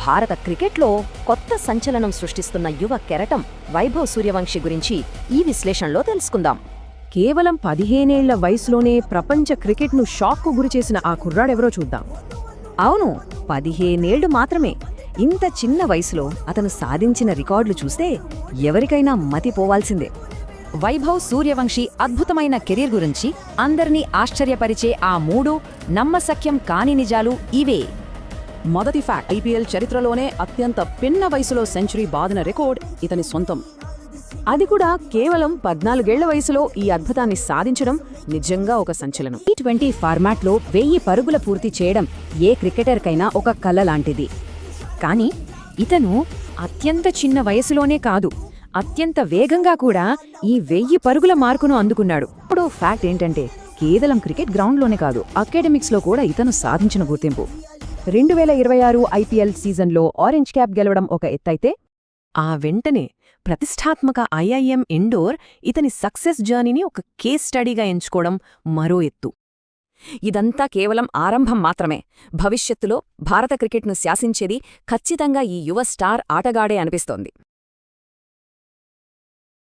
భారత క్రికెట్లో కొత్త సంచలనం సృష్టిస్తున్న యువ కెరటం వైభవ్ సూర్యవంశి గురించి ఈ విశ్లేషణలో తెలుసుకుందాం. కేవలం 15 ఏళ్ల వయసులోనే ప్రపంచ క్రికెట్ను షాక్కు గురిచేసిన ఆ కుర్రాడెవరో చూద్దాం. అవును, 15 ఏళ్లు మాత్రమే. ఇంత చిన్న వయసులో అతను సాధించిన రికార్డులు చూస్తే ఎవరికైనా మతిపోవాల్సిందే. వైభవ్ సూర్యవంశి అద్భుతమైన కెరీర్ గురించి అందర్నీ ఆశ్చర్యపరిచే ఆ 3 నమ్మశక్యం కాని నిజాలు ఇవే. మొదటి ఫ్యాక్ట్, ఐపీఎల్ చరిత్రలోనే అత్యంత పిన్న వయసులో సెంచరీ బాదిన రికార్డ్ ఇతని సొంతం. అది కూడా కేవలం 14 ఏళ్ల వయసులో ఈ అద్భుతాన్ని సాధించడం నిజంగా ఒక సంచలనం. T20 ఫార్మాట్లో 1000 పరుగుల పూర్తి చేయడం ఏ క్రికెటర్కైనా ఒక కల లాంటిది. కానీ ఇతను అత్యంత చిన్న వయసులోనే కాదు, అత్యంత వేగంగా కూడా ఈ 1000 పరుగుల మార్కును అందుకున్నాడు. ఇప్పుడు ఫ్యాక్ట్ ఏంటంటే, కేవలం క్రికెట్ గ్రౌండ్లోనే కాదు, అకాడమిక్స్లో కూడా ఇతను సాధించిన గుర్తింపు. 2026 ఐపీఎల్ సీజన్లో ఆరెంజ్ క్యాప్ గెలవడం ఒక ఎత్తైతే, ఆ వెంటనే ప్రతిష్టాత్మక ఐఐఎం ఇండోర్ ఇతని సక్సెస్ జర్నీని ఒక కేస్ స్టడీగా ఎంచుకోవడం మరో ఎత్తు. ఇదంతా కేవలం ఆరంభం మాత్రమే. భవిష్యత్తులో భారత క్రికెట్ను శాసించేది ఖచ్చితంగా ఈ యువ స్టార్ ఆటగాడే అనిపిస్తోంది.